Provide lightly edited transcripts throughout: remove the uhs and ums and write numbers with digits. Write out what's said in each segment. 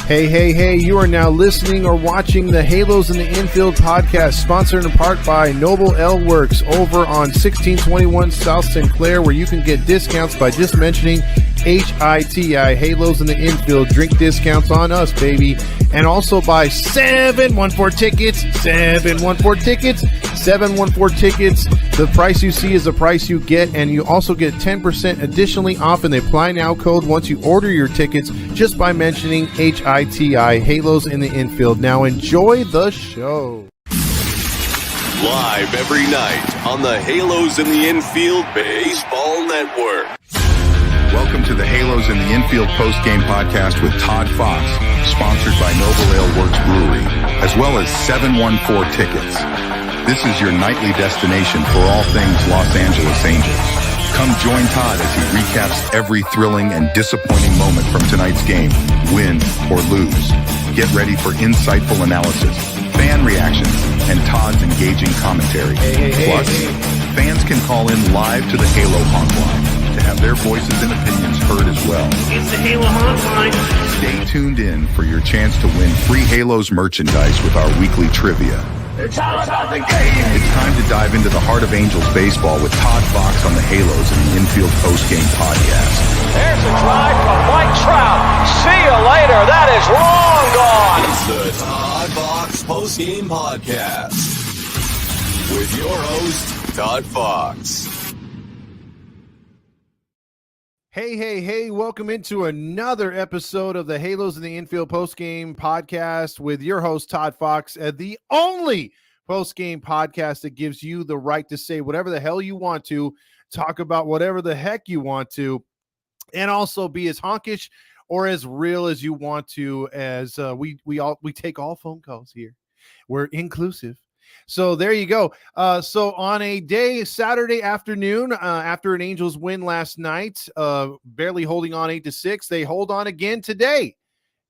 Hey, you are now listening or watching the Halos in the Infield podcast, sponsored in part by Noble L Works over on 1621 South Sinclair, where you can get discounts by just mentioning HITI, Halos in the Infield, drink discounts on us, baby. And also by 714 Tickets. The price you see is the price you get, and you also get 10% additionally off in the Apply Now code once you order your tickets just by mentioning HITI, Halos in the Infield. Now enjoy the show. Live every night on the Halos in the Infield Baseball Network. Welcome to the Halos in the Infield post-game podcast with Todd Fox, sponsored by Noble Ale Works Brewery, as well as 714 Tickets. This is your nightly destination for all things Los Angeles Angels. Come join Todd as he recaps every thrilling and disappointing moment from tonight's game, win or lose. Get ready for insightful analysis, fan reactions, and Todd's engaging commentary. Plus, fans can call in live to the Halo hotline to have their voices and opinions heard as well. It's the Halo hotline. Stay tuned in for your chance to win free Halos merchandise with our weekly trivia. It's all about the game. It's time to dive into the heart of Angels baseball with Todd Fox on the Halos in the Infield postgame podcast. There's a drive from Mike Trout. See you later. That is long gone. It's the Todd Fox postgame podcast with your host, Todd Fox. Hey, welcome into another episode of the Halos in the Infield postgame podcast with your host, Todd Fox, the only postgame podcast that gives you the right to say whatever the hell you want to, talk about whatever the heck you want to, and also be as honkish or as real as you want to, as we take all phone calls here. We're inclusive. So there you go. So on a day, Saturday afternoon, after an Angels win last night, barely holding on 8-6, they hold on again today.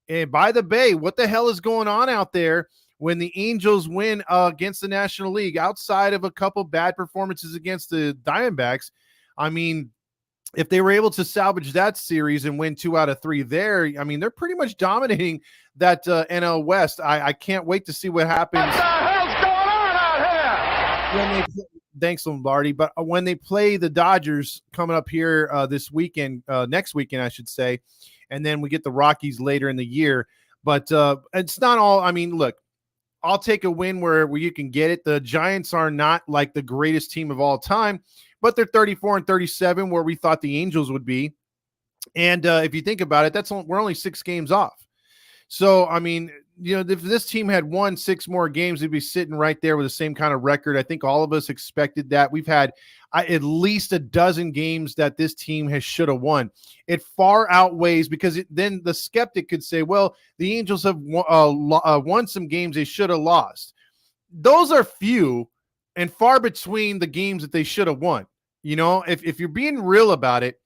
And by the Bay, what the hell is going on out there when the Angels win against the National League outside of a couple bad performances against the Diamondbacks? I mean, if they were able to salvage that series and win 2 out of 3 there, I mean, they're pretty much dominating that NL West. I can't wait to see what happens. Thanks, Lombardi. But when they play the Dodgers coming up here this weekend, next weekend, I should say, and then we get the Rockies later in the year. But it's not all. I mean, look, I'll take a win where you can get it. The Giants are not like the greatest team of all time, but they're 34-37, where we thought the Angels would be. And if you think about it, we're only 6 games off. So, I mean, you know, if this team had won 6 more games, they'd be sitting right there with the same kind of record. I think all of us expected that. We've had at least a dozen games that this team should have won. It far outweighs, because then the skeptic could say, well, the Angels have won some games they should have lost. Those are few and far between the games that they should have won. You know, if you're being real about it,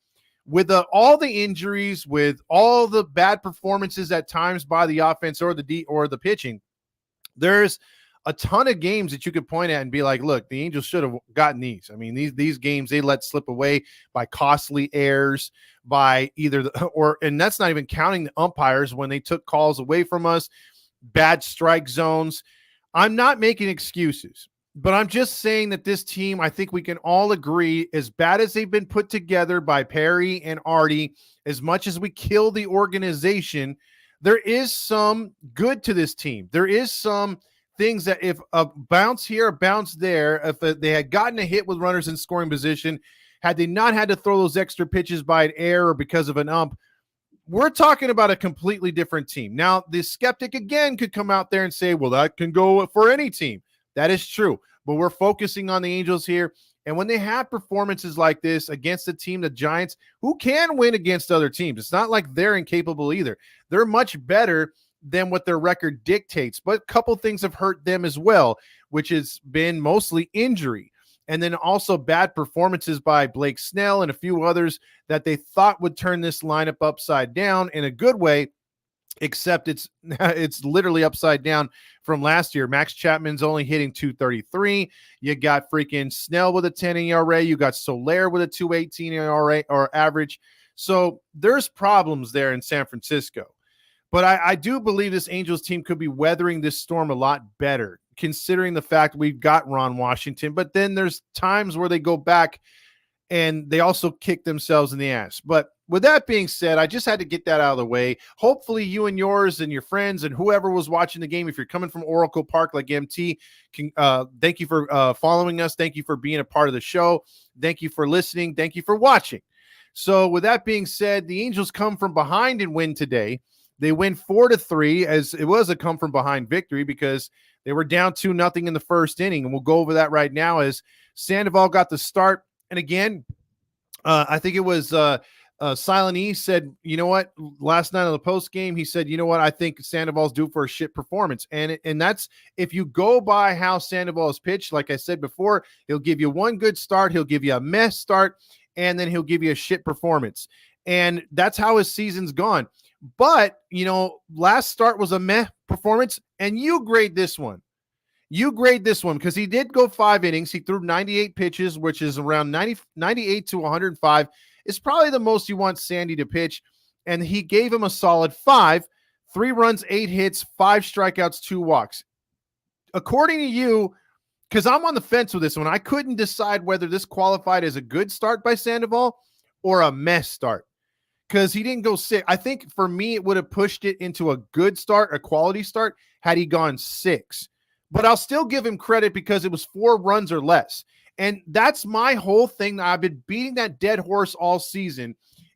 with all the injuries, with all the bad performances at times by the offense or the pitching, there's a ton of games that you could point at and be like, look, the Angels should have gotten these. I mean, these games they let slip away by costly errors, by and that's not even counting the umpires when they took calls away from us, bad strike zones. I'm not making excuses. But I'm just saying that this team, I think we can all agree, as bad as they've been put together by Perry and Artie, as much as we kill the organization, there is some good to this team. There is some things that if a bounce here, a bounce there, if they had gotten a hit with runners in scoring position, had they not had to throw those extra pitches by an error or because of an ump, we're talking about a completely different team. Now, the skeptic again could come out there and say, well, that can go for any team. That is true, but we're focusing on the Angels here. And when they have performances like this against a team, the Giants, who can win against other teams, it's not like they're incapable either. They're much better than what their record dictates, but a couple things have hurt them as well, which has been mostly injury. And then also bad performances by Blake Snell and a few others that they thought would turn this lineup upside down in a good way. Except it's literally upside down from last year. Max Chapman's only hitting 233. You got freaking Snell with a 10 ERA. You got Soler with a 218 ERA or average. So there's problems there in San Francisco. But I do believe this Angels team could be weathering this storm a lot better, considering the fact we've got Ron Washington. But then there's times where they go back and they also kick themselves in the ass. But with that being said, I just had to get that out of the way. Hopefully you and yours and your friends and whoever was watching the game, if you're coming from Oracle Park like MT, thank you for following us. Thank you for being a part of the show. Thank you for listening. Thank you for watching. So with that being said, the Angels come from behind and win today. They win 4-3, as it was a come from behind victory because they were down 2-0 in the first inning. And we'll go over that right now as Sandoval got the start. And again, I think it was Silent E said, you know what, last night on the post game, he said, you know what, I think Sandoval's due for a shit performance. And that's, if you go by how Sandoval is pitched, like I said before, he'll give you one good start, he'll give you a mess start, and then he'll give you a shit performance. And that's how his season's gone. But, you know, last start was a meh performance, and you grade this one. You grade this one because he did go 5 innings. He threw 98 pitches, which is around 98 to 105. It's probably the most you want Sandy to pitch. And he gave him a solid 5, 3 runs, 8 hits, 5 strikeouts, 2 walks. According to you, because I'm on the fence with this one, I couldn't decide whether this qualified as a good start by Sandoval or a mess start. Because he didn't go 6. I think for me, it would have pushed it into a good start, a quality start, had he gone 6. But I'll still give him credit because it was 4 runs or less. And that's my whole thing. I've been beating that dead horse all season.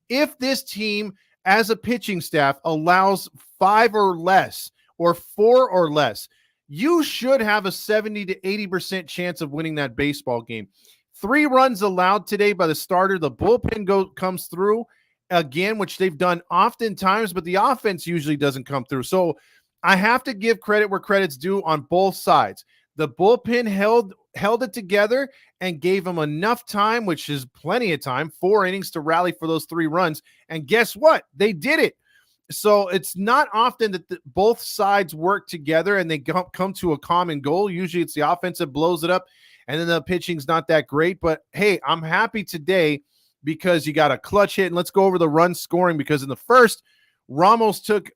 If this team, as a pitching staff, allows 5 or less or 4 or less, you should have a 70 to 80% chance of winning that baseball game. 3 runs allowed today by the starter. The bullpen comes through again, which they've done oftentimes, but the offense usually doesn't come through. So I have to give credit where credit's due on both sides. The bullpen held it together and gave them enough time, which is plenty of time, 4 innings to rally for those 3 runs. And guess what? They did it. So it's not often that both sides work together and they come to a common goal. Usually it's the offense that blows it up, and then the pitching's not that great. But, hey, I'm happy today because you got a clutch hit. And let's go over the run scoring because in the first, Ramos took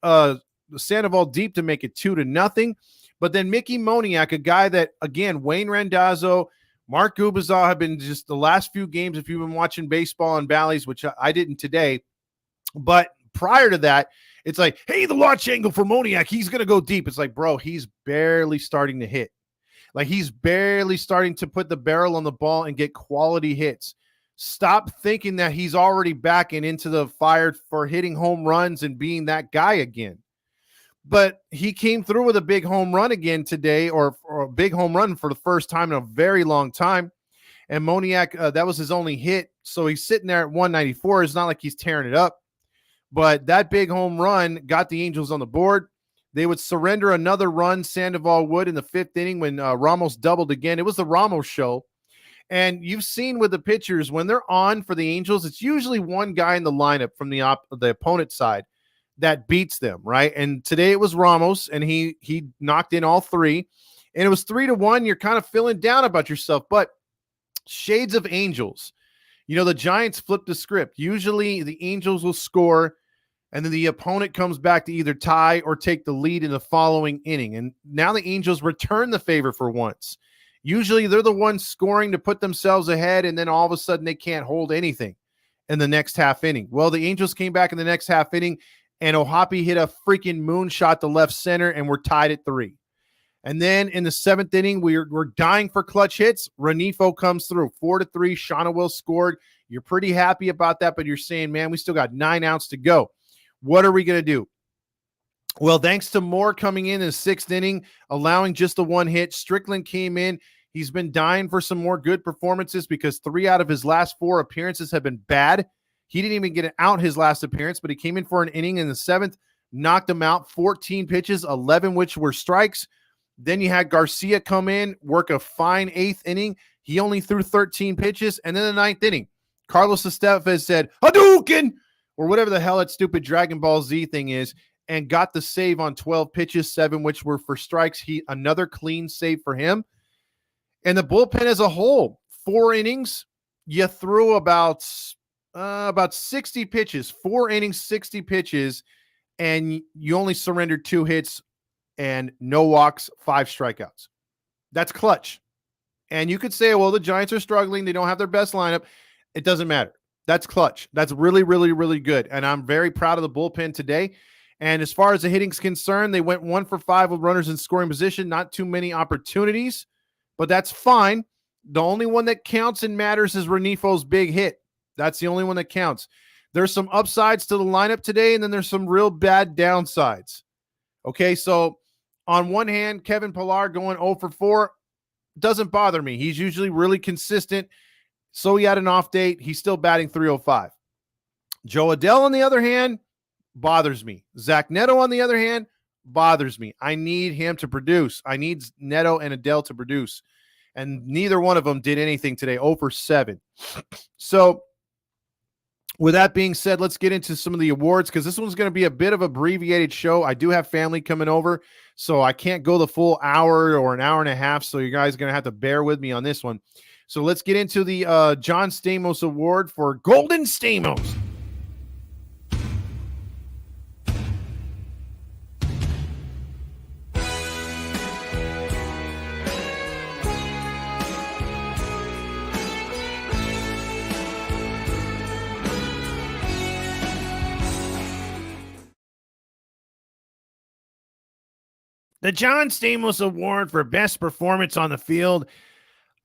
Sandoval deep to make it 2-0. But then Mickey Moniak, a guy that, again, Wayne Randazzo, Mark Gubazal have been just the last few games, if you've been watching baseball on Bally's, which I didn't today. But prior to that, it's like, hey, the launch angle for Moniak, he's going to go deep. It's like, bro, he's barely starting to hit. Like, he's barely starting to put the barrel on the ball and get quality hits. Stop thinking that he's already back and into the fire for hitting home runs and being that guy again. But he came through with a big home run again today, or a big home run for the first time in a very long time. And Moniak, that was his only hit. So he's sitting there at 194. It's not like he's tearing it up. But that big home run got the Angels on the board. They would surrender another run, Sandoval would, in the 5th inning when Ramos doubled again. It was the Ramos show. And you've seen with the pitchers, when they're on for the Angels, it's usually one guy in the lineup from the opponent side that beats them, right? And today it was Ramos, and he knocked in all 3. And it was 3-1. You're kind of feeling down about yourself. But shades of Angels. You know, the Giants flipped the script. Usually the Angels will score, and then the opponent comes back to either tie or take the lead in the following inning. And now the Angels return the favor for once. Usually they're the ones scoring to put themselves ahead, and then all of a sudden they can't hold anything in the next half inning. Well, the Angels came back in the next half inning, and Ohapi hit a freaking moonshot to left center, and we're tied at 3. And then in the 7th inning, we're dying for clutch hits. Renifo comes through 4-3. Shauna Will scored. You're pretty happy about that, but you're saying, man, we still got 9 outs to go. What are we going to do? Well, thanks to Moore coming in the 6th inning, allowing just the 1 hit, Strickland came in. He's been dying for some more good performances because 3 out of his last 4 appearances have been bad. He didn't even get out his last appearance, but he came in for an inning in the 7th, knocked him out, 14 pitches, 11 which were strikes. Then you had Garcia come in, work a fine 8th inning. He only threw 13 pitches. And then the 9th inning, Carlos Estevez said, Hadouken, or whatever the hell that stupid Dragon Ball Z thing is, and got the save on 12 pitches, 7 which were for strikes. Another clean save for him. And the bullpen as a whole, 4 innings, you threw about 60 pitches, 4 innings, 60 pitches, and you only surrendered 2 hits and no walks, 5 strikeouts. That's clutch. And you could say, well, the Giants are struggling. They don't have their best lineup. It doesn't matter. That's clutch. That's really, really, really good. And I'm very proud of the bullpen today. And as far as the hitting's concerned, they went 1 for 5 with runners in scoring position. Not too many opportunities, but that's fine. The only one that counts and matters is Renifo's big hit. That's the only one that counts. There's some upsides to the lineup today, and then there's some real bad downsides. Okay, so on one hand, Kevin Pillar going 0 for 4 doesn't bother me. He's usually really consistent. So he had an off date. He's still batting .305. Joe Adell, on the other hand, bothers me. Zach Neto, on the other hand, bothers me. I need him to produce. I need Neto and Adell to produce. And neither one of them did anything today. 0 for 7. So with that being said, let's get into some of the awards, because this one's going to be a bit of an abbreviated show. I do have family coming over, so I can't go the full hour or an hour and a half, so you guys are going to have to bear with me on this one. So let's get into the John Stamos Award for Golden Stamos. The John Stamos Award for Best Performance on the Field,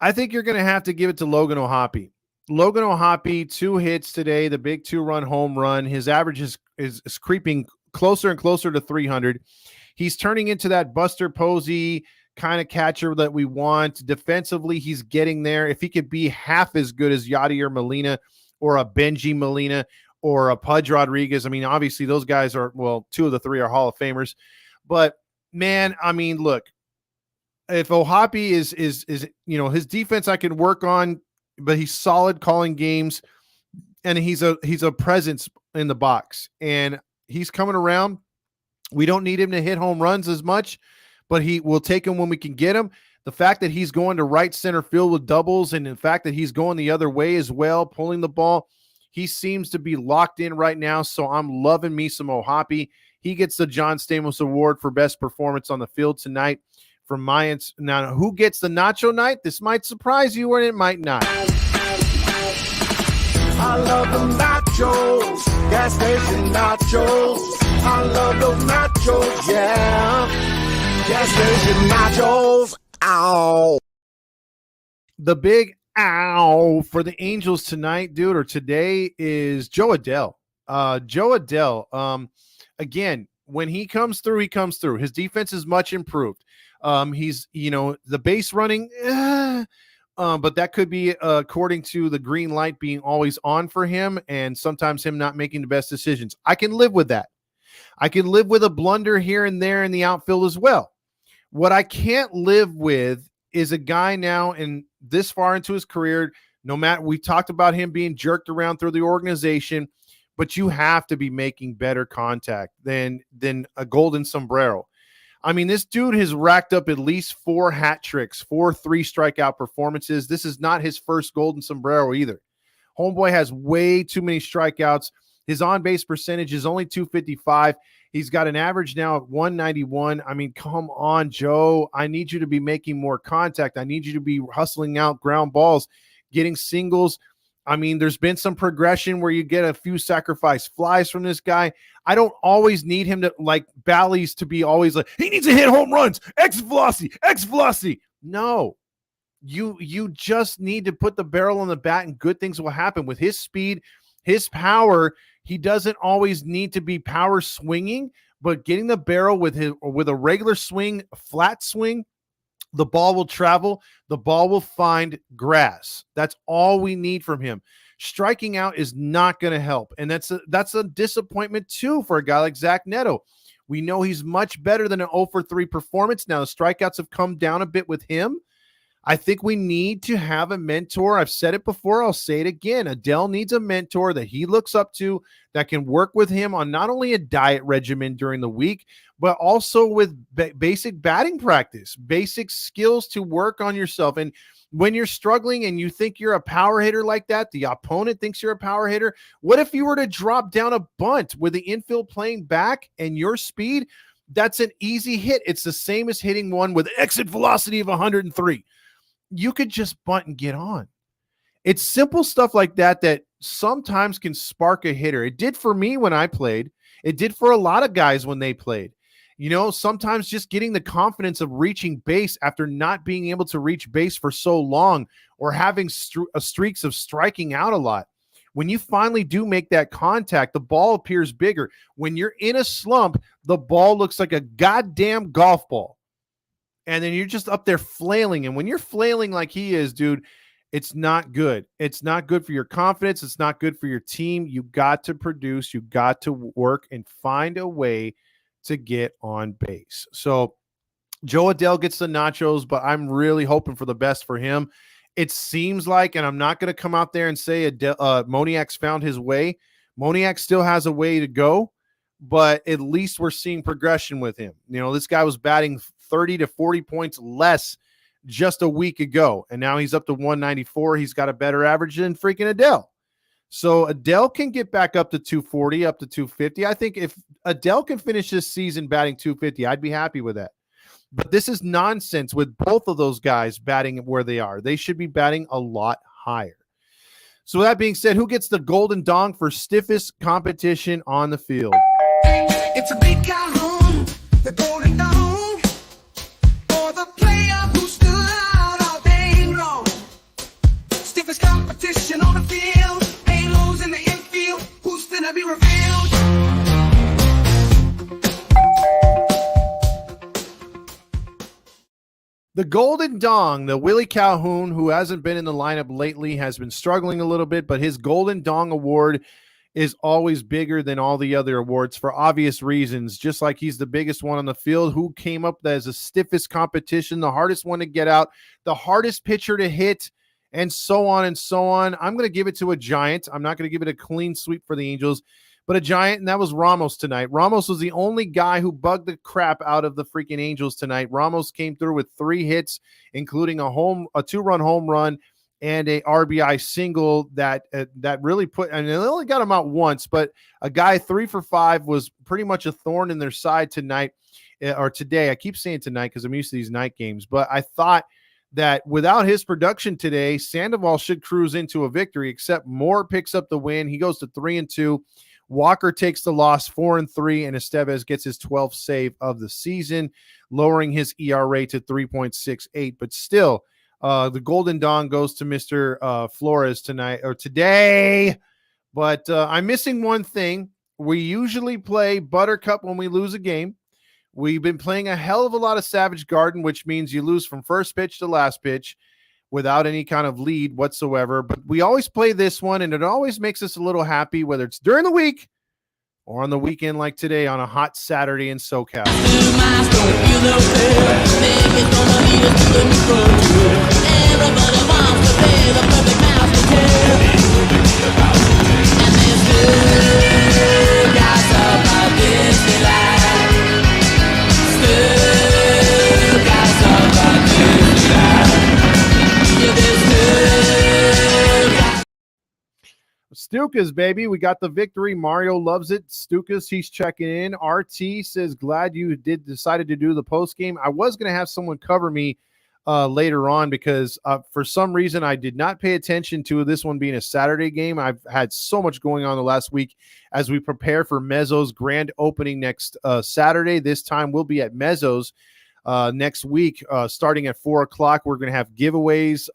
I think you're going to have to give it to Logan O'Hoppe. Logan O'Hoppe, 2 hits today, the big 2-run home run. His average is creeping closer and closer to 300. He's turning into that Buster Posey kind of catcher that we want. Defensively, he's getting there. If he could be half as good as Yadier Molina or a Benji Molina or a Pudge Rodriguez, I mean, obviously those guys are, well, 2 of the 3 are Hall of Famers. But man, I mean, look, if O'Hoppe is his defense I can work on, but he's solid calling games, and he's a presence in the box, and he's coming around. We don't need him to hit home runs as much, but he will take him when we can get him. The fact that he's going to right center field with doubles, and the fact that he's going the other way as well, pulling the ball, he seems to be locked in right now. So I'm loving me some O'Hoppe. He gets the John Stamos Award for Best Performance on the Field tonight from Mayans. Now, who gets the Nacho Night? This might surprise you, or it might not. I love the nachos, gas station nachos. I love those nachos, yeah. Gas station nachos, ow. The big ow for the Angels tonight, dude, or today, is Joe Adell. Joe Adell, again, when he comes through, he comes through. His defense is much improved. He's, the base running, but that could be according to the green light being always on for him, and sometimes him not making the best decisions. I can live with that. I can live with a blunder here and there in the outfield as well. What I can't live with is a guy now, and this far into his career, no matter, we talked about him being jerked around through the organization, but you have to be making better contact than a golden sombrero. I mean, this dude has racked up at least 4 hat tricks, 4 3-strikeout performances. This is not his first golden sombrero either. Homeboy has way too many strikeouts. His on-base percentage is only .255. He's got an average now of 191. I mean, come on, Joe. I need you to be making more contact. I need you to be hustling out ground balls, getting singles. I mean, there's been some progression where you get a few sacrifice flies from this guy. I don't always need him to, like Bally's, to be always like, he needs to hit home runs, X velocity. No, you just need to put the barrel on the bat and good things will happen. With his speed, his power, he doesn't always need to be power swinging, but getting the barrel with a regular swing, flat swing, the ball will travel. The ball will find grass. That's all we need from him. Striking out is not going to help. And that's a disappointment too for a guy like Zach Neto. We know he's much better than an 0 for 3 performance. Now the strikeouts have come down a bit with him, I think we need to have a mentor. I've said it before. I'll say it again. Adele needs a mentor that he looks up to that can work with him on not only a diet regimen during the week, but also with basic batting practice, basic skills to work on yourself. And when you're struggling and you think you're a power hitter like that, the opponent thinks you're a power hitter. What if you were to drop down a bunt with the infield playing back and your speed? That's an easy hit. It's the same as hitting one with exit velocity of 103. You could just bunt and get on. It's simple stuff like that that sometimes can spark a hitter. It did for me when I played. It did for a lot of guys when they played. You know, sometimes just getting the confidence of reaching base after not being able to reach base for so long, or having streaks of striking out a lot. When you finally do make that contact, the ball appears bigger. When you're in a slump, the ball looks like a goddamn golf ball. And then you're just up there flailing. And when you're flailing like he is, dude, it's not good. It's not good for your confidence. It's not good for your team. You got to produce. You got to work and find a way to get on base. So Joe Adele gets the nachos, but I'm really hoping for the best for him. It seems like, and I'm not going to come out there and say Moniak's found his way. Moniak still has a way to go, but at least we're seeing progression with him. You know, this guy was batting 30 to 40 points less just a week ago, and now he's up to 194. He's got a better average than freaking Adele. So Adele can get back up to 240, up to 250. I think if Adele can finish this season batting 250, I'd be happy with that. But this is nonsense with both of those guys batting where they are. They should be batting a lot higher. So with that being said, who gets the golden dong for stiffest competition on the field? It's a big Calhoun, the golden dome, for the player who stood out all day long. Stiffest competition on the field, halos in the infield, who's finna be revealed? The golden dong, the Willie Calhoun, who hasn't been in the lineup lately, has been struggling a little bit, but his golden dong award is always bigger than all the other awards for obvious reasons. Just like he's the biggest one on the field, who came up as the stiffest competition, the hardest one to get out, the hardest pitcher to hit, and so on and so on. I'm going to give it to a Giant. I'm not going to give it a clean sweep for the Angels, but a Giant, and that was Ramos tonight. Ramos was the only guy who bugged the crap out of the freaking Angels tonight. Ramos came through with 3 hits, including a 2-run home run and a RBI single that really put, and they only got him out once, but a guy 3 for 5 was pretty much a thorn in their side tonight, or today. I keep saying tonight because I'm used to these night games, but I thought that without his production today, Sandoval should cruise into a victory, except Moore picks up the win. He goes to 3-2. Walker takes the loss 4-3, and Estevez gets his 12th save of the season, lowering his ERA to 3.68. But still, the golden dong goes to Mr. Flores tonight or today. But I'm missing one thing. We usually play Buttercup when we lose a game. We've been playing a hell of a lot of Savage Garden, which means you lose from first pitch to last pitch without any kind of lead whatsoever. But we always play this one, and it always makes us a little happy, whether it's during the week or on the weekend like today on a hot Saturday in SoCal. Stukas, baby. We got the victory. Mario loves it. Stukas, he's checking in. RT says, glad you decided to do the post game. I was going to have someone cover me later on because for some reason I did not pay attention to this one being a Saturday game. I've had so much going on the last week as we prepare for Mezzo's grand opening next Saturday. This time we'll be at Mezzo's next week starting at 4 o'clock. We're going to have giveaways,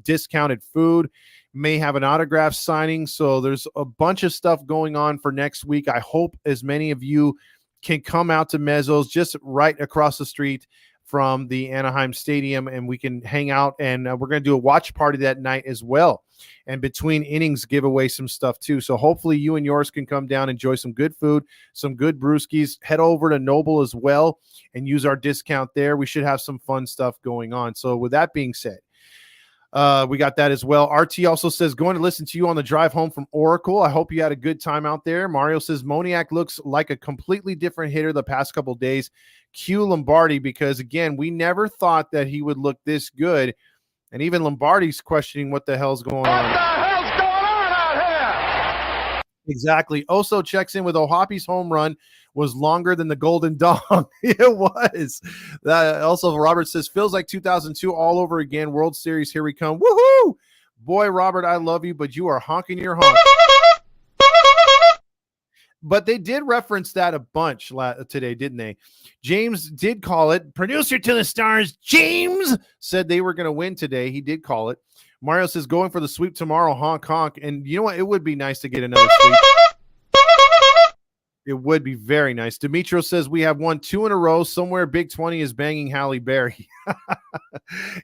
discounted food, may have an autograph signing. So there's a bunch of stuff going on for next week. I hope as many of you can come out to Mezzo's, just right across the street from the Anaheim Stadium, and we can hang out, and we're going to do a watch party that night as well. And between innings, give away some stuff too. So hopefully you and yours can come down, enjoy some good food, some good brewskis. Head over to Noble as well and use our discount there. We should have some fun stuff going on. So with that being said, We got that as well. RT also says, going to listen to you on the drive home from Oracle. I hope you had a good time out there. Mario says, Moniak looks like a completely different hitter the past couple of days. Cue Lombardi, because, again, we never thought that he would look this good. And even Lombardi's questioning what the hell's going on. What the hell's going on out here? Exactly. Oso checks in with Ohapi's home run was longer than the Golden Dong. It was. Also, Robert says, feels like 2002 all over again. World Series, here we come. Woohoo! Boy, Robert, I love you, but you are honking your honk. But they did reference that a bunch today, didn't they? James did call it. Producer to the stars, James, said they were going to win today. He did call it. Mario says, going for the sweep tomorrow, honk, honk. And you know what? It would be nice to get another sweep. It would be very nice. Demetrio says, we have won 2 in a row. Somewhere Big 20 is banging Halle Berry.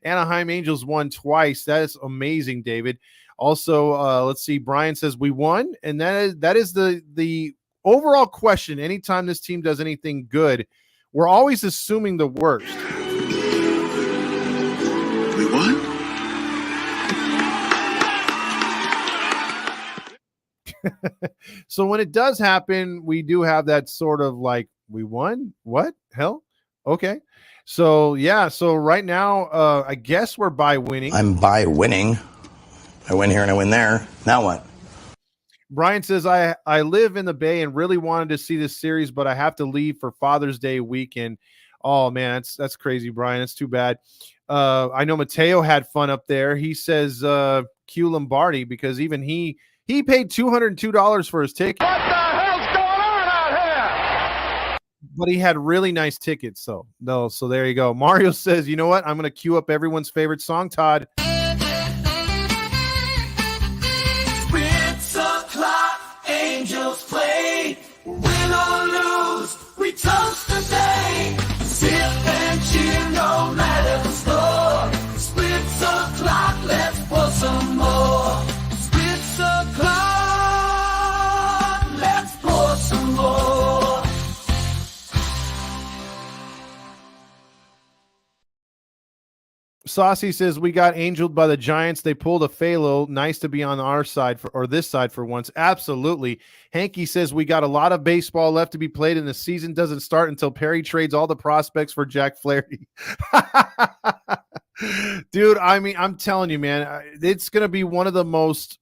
Anaheim Angels won twice. That is amazing, David. Also, let's see. Brian says, we won. And that is the overall question. Anytime this team does anything good, we're always assuming the worst. We won? So when it does happen, we do have that sort of like, we won? What? Hell? Okay. So, yeah. So right now, I guess we're by winning. I'm by winning. I win here and I win there. Now what? Brian says, I live in the Bay and really wanted to see this series, but I have to leave for Father's Day weekend. Oh, man, that's crazy, Brian. It's too bad. I know Mateo had fun up there. He says, Q Lombardi, because even he paid $202 for his ticket. What the hell's going on out here? But he had really nice tickets, so there you go. Mario says, you know what? I'm going to queue up everyone's favorite song, Todd. It's o'clock, angels play. Win or lose, we toast the day. Sip and cheer, no matter the score. Splits o'clock, let's pour some more. Splits o'clock, let's pour some more. Saucy says, we got angeled by the Giants. They pulled a Phalo. Nice to be on our side or this side for once. Absolutely. Hanky says, we got a lot of baseball left to be played, and the season doesn't start until Perry trades all the prospects for Jack Flaherty. Dude, I mean, I'm telling you, man, it's going to be one of the most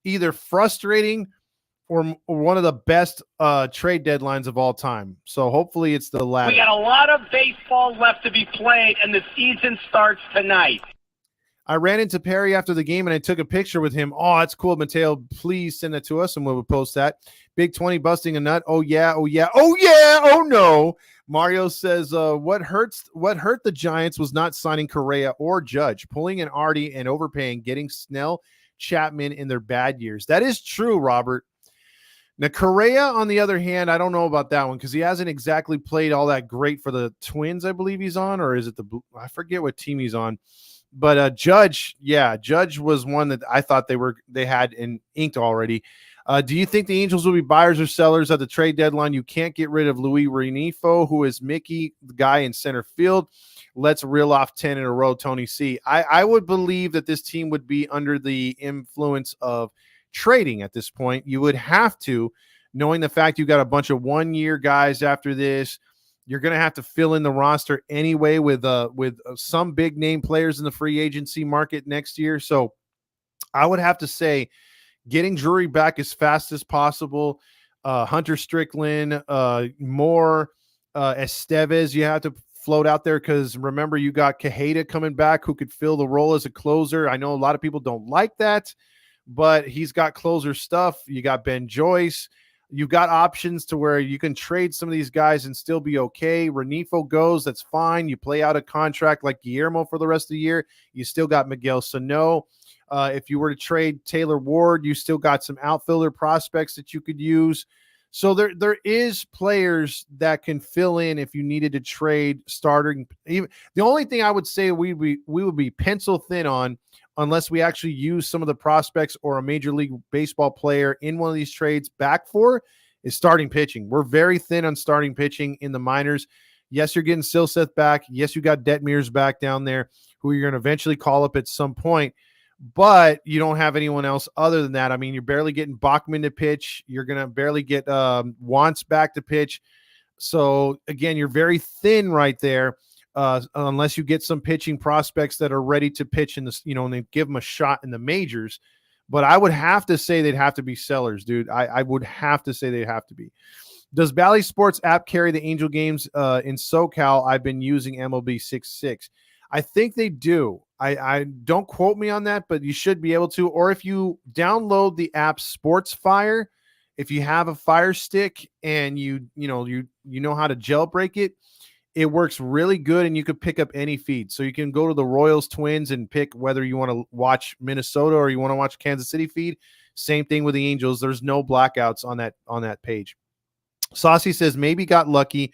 either frustrating or one of the best trade deadlines of all time. So hopefully it's the latter. We got a lot of baseball left to be played, and the season starts tonight. I ran into Perry after the game, and I took a picture with him. Oh, that's cool, Mateo. Please send it to us, and we'll post that. Big 20 busting a nut. Oh, yeah. Oh, yeah. Oh, yeah. Oh, no. Mario says, what hurt the Giants was not signing Correa or Judge, pulling an Artie and overpaying, getting Snell, Chapman in their bad years. That is true, Robert. Now, Correa, on the other hand, I don't know about that one because he hasn't exactly played all that great for the Twins, I believe he's on, or is it I forget what team he's on. But Judge was one that I thought they had inked already. Do you think the Angels will be buyers or sellers at the trade deadline? You can't get rid of Luis Renifo, who is Mickey, the guy in center field. Let's reel off 10 in a row, Tony C. I would believe that this team would be under the influence of trading at this point. You would have to, knowing the fact you got a bunch of 1-year guys after this. You're going to have to fill in the roster anyway with some big name players in the free agency market next year. So I would have to say getting Drury back as fast as possible. Hunter Strickland, Moore, Estevez, you have to float out there because remember you got Quijada coming back who could fill the role as a closer. I know a lot of people don't like that, but he's got closer stuff. You got Ben Joyce. You've got options to where you can trade some of these guys and still be okay. Renifo goes, that's fine. You play out a contract like Guillermo for the rest of the year. You still got Miguel Sano. If you were to trade Taylor Ward, you still got some outfielder prospects that you could use. So there is players that can fill in if you needed to trade starting. Even the only thing I would say we would be pencil thin on, unless we actually use some of the prospects or a Major League Baseball player in one of these trades back for, is starting pitching. We're very thin on starting pitching in the minors. Yes, you're getting Silseth back. Yes, you got Detmers back down there, who you're going to eventually call up at some point. but you don't have anyone else other than that. I mean, you're barely getting Bachman to pitch. You're going to barely get Wantz back to pitch. So again, you're very thin right there, unless you get some pitching prospects that are ready to pitch in this, and they give them a shot in the majors. But I would have to say they'd have to be sellers, dude. I would have to say they'd have to be. Does Bally Sports app carry the Angel games in SoCal? I've been using MLB 6.6. I think they do. I don't quote me on that, but you should be able to. Or if you download the app Sports Fire, if you have a Fire Stick and you know how to jailbreak it, it works really good, and you could pick up any feed. So you can go to the Royals Twins and pick whether you want to watch Minnesota or you want to watch Kansas City feed. Same thing with the Angels. There's no blackouts on that page. Saucy says maybe got lucky.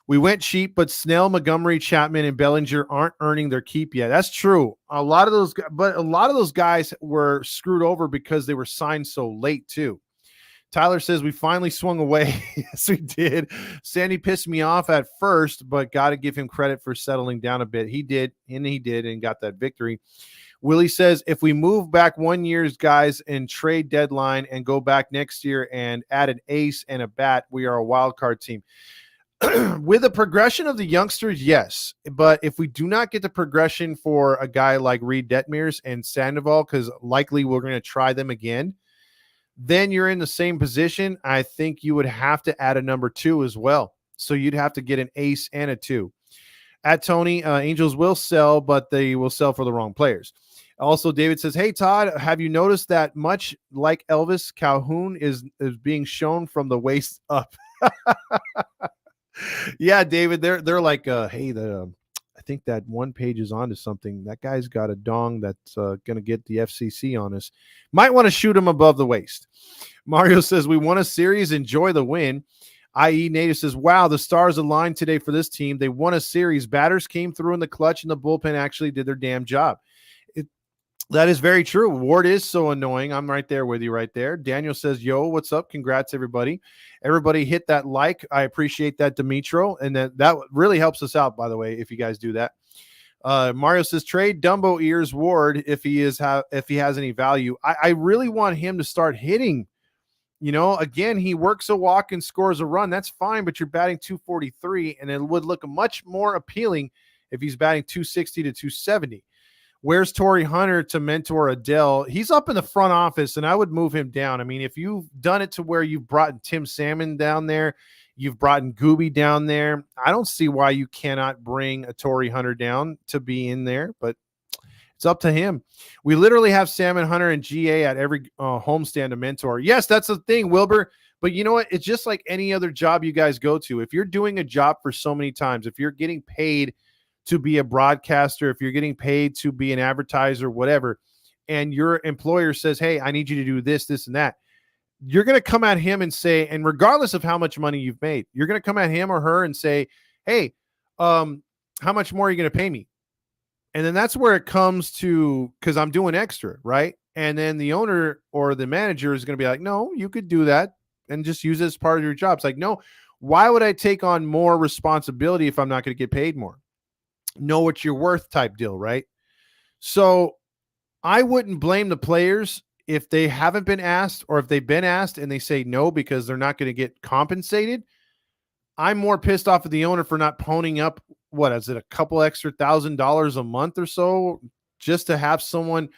We went cheap, but Snell, Montgomery, Chapman, and Bellinger aren't earning their keep yet. That's true. A lot of those guys were screwed over because they were signed so late too. Tyler says we finally swung away. Yes, we did. Sandy pissed me off at first, but got to give him credit for settling down a bit. He did and got that victory. Willie says if we move back 1 year's guys and trade deadline and go back next year and add an ace and a bat, we are a wild card team. With the progression of the youngsters, yes. But if we do not get the progression for a guy like Reed Detmers and Sandoval, because likely we're going to try them again, then you're in the same position. I think you would have to add a number 2 as well. So you'd have to get an ace and a 2. At Tony, Angels will sell, but they will sell for the wrong players. Also, David says, hey, Todd, have you noticed that much like Elvis, Calhoun is being shown from the waist up? Yeah, David, they're like, hey, I think that one page is onto something. That guy's got a dong that's going to get the FCC on us. Might want to shoot him above the waist. Mario says, we won a series. Enjoy the win. I.E. Native says, wow, the stars aligned today for this team. They won a series. Batters came through in the clutch, and the bullpen actually did their damn job. That is very true. Ward is so annoying. I'm right there with you right there. Daniel says, yo, what's up? Congrats, everybody. Everybody hit that like. I appreciate that, Dimitro. And that really helps us out, by the way, if you guys do that. Mario says, trade Dumbo Ears Ward if he has any value. I really want him to start hitting. Again, he works a walk and scores a run. That's fine, but you're batting 243, and it would look much more appealing if he's batting 260 to 270. Where's Torrey Hunter to mentor Adele? He's up in the front office, and I would move him down. I mean, if you've done it to where you've brought Tim Salmon down there, you've brought Gooby down there, I don't see why you cannot bring a Torrey Hunter down to be in there, but it's up to him. We literally have Salmon, Hunter, and GA at every homestand to mentor. Yes, that's the thing, Wilbur. But you know what? It's just like any other job you guys go to. If you're doing a job for so many times, if you're getting paid to be a broadcaster, if you're getting paid to be an advertiser, whatever, and your employer says, hey, I need you to do this, this, and that, you're going to come at him and say, and regardless of how much money you've made, you're going to come at him or her and say, hey, how much more are you going to pay me? And then that's where it comes to, because I'm doing extra, right? And then the owner or the manager is going to be like, no, you could do that and just use it as part of your job. It's like, no, why would I take on more responsibility if I'm not going to get paid more? Know what you're worth type deal, right? So I wouldn't blame the players if they haven't been asked, or if they've been asked and they say no because they're not going to get compensated. I'm more pissed off at the owner for not ponying up, what is it, a couple extra $1,000 a month or so just to have someone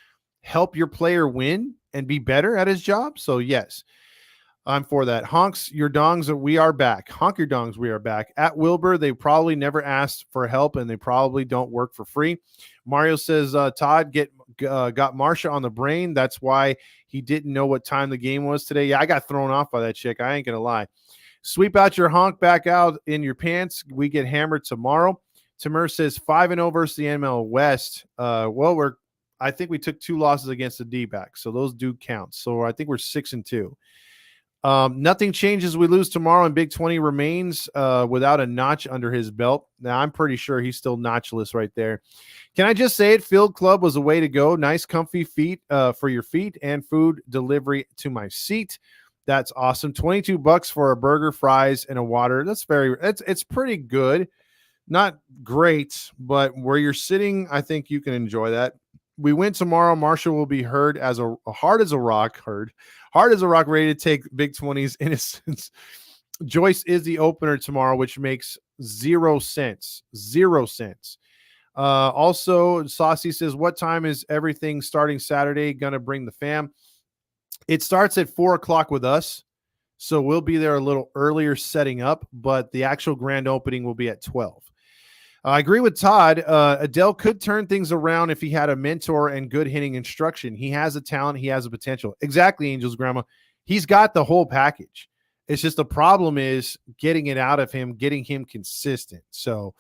help your player win and be better at his job. So yes, I'm for that. Honks your dongs, we are back. Honk your dongs, we are back. At Wilbur, they probably never asked for help, and they probably don't work for free. Mario says, Todd got Marsha on the brain. That's why he didn't know what time the game was today. Yeah, I got thrown off by that chick. I ain't going to lie. Sweep out your honk back out in your pants. We get hammered tomorrow. Tamir says 5-0 versus the NL West. I think we took 2 losses against the D-backs, so those do count. So I think we're 6-2. Nothing changes. We lose tomorrow, and Big 20 remains without a notch under his belt. Now, I'm pretty sure he's still notchless right there. Can I just say it? Field Club was a way to go. Nice, comfy feet for your feet, and food delivery to my seat. That's awesome. $22 for a burger, fries, and a water. It's pretty good. Not great, but where you're sitting, I think you can enjoy that. we win tomorrow, Marshall will be heard as a hard as a rock, ready to take Big 20's innocence. Joyce is the opener tomorrow, which makes 0 cents. 0 cents. Also, Saucy says, what time is everything starting Saturday gonna bring the fam? It starts at 4:00 with us, so we'll be there a little earlier setting up, but the actual grand opening will be at 12. I agree with Todd. Adele could turn things around if he had a mentor and good hitting instruction. He has a talent. He has a potential. Exactly, Angel's grandma. He's got the whole package. It's just the problem is getting it out of him, getting him consistent. So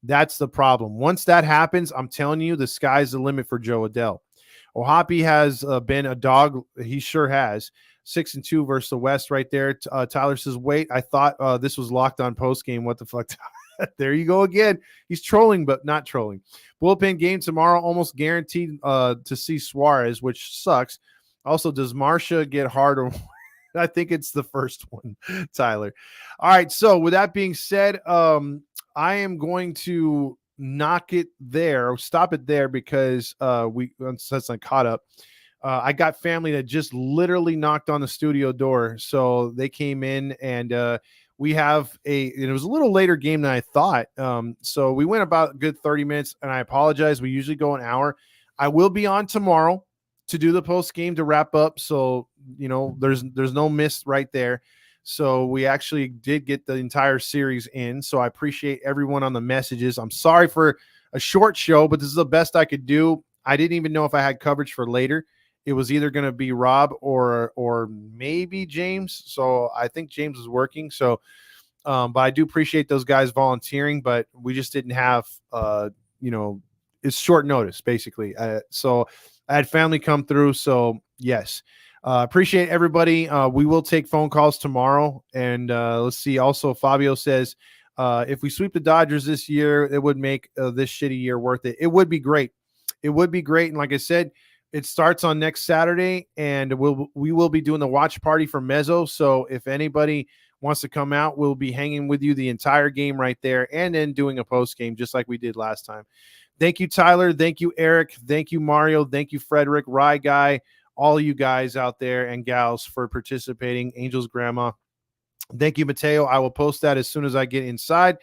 that's the problem. Once that happens, I'm telling you, the sky's the limit for Joe Adele. Ohapi has been a dog. He sure has. 6-2 versus the West right there. Tyler says, wait, I thought this was locked on post game. What the fuck? There you go again. He's trolling, but not trolling. Bullpen game tomorrow, almost guaranteed to see Suarez, which sucks. Also, does Marcia get harder? I think it's the first one, Tyler. All right. So with that being said, I am going to knock it there, stop it there because since I caught up. I got family that just literally knocked on the studio door. So they came in and we have it was a little later game than I thought. So we went about a good 30 minutes and I apologize. We usually go an hour. I will be on tomorrow to do the post game to wrap up. So, there's no miss right there. So we actually did get the entire series in. So I appreciate everyone on the messages. I'm sorry for a short show, but this is the best I could do. I didn't even know if I had coverage for later. It was either going to be Rob or maybe James. So I think James is working. So, but I do appreciate those guys volunteering, but we just didn't have, it's short notice basically. So I had family come through. So yes, appreciate everybody. We will take phone calls tomorrow and let's see. Also, Fabio says, if we sweep the Dodgers this year, it would make this shitty year worth it. It would be great. It would be great. And like I said, it starts on next Saturday, and we will be doing the watch party for Mezzo. So if anybody wants to come out, we'll be hanging with you the entire game right there, and then doing a post game just like we did last time. Thank you, Tyler. Thank you, Eric. Thank you, Mario. Thank you, Frederick, Rye Guy, all of you guys out there and gals for participating. Angel's grandma. Thank you, Mateo. I will post that as soon as I get inside.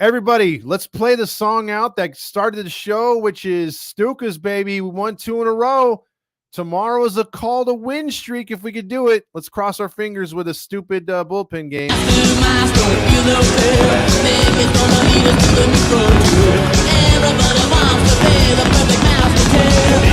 Everybody, let's play the song out that started the show, which is Stuka's Baby. We won 2 in a row. Tomorrow is a call to win streak if we could do it. Let's cross our fingers with a stupid bullpen game. Everybody wants to be the perfect mouse to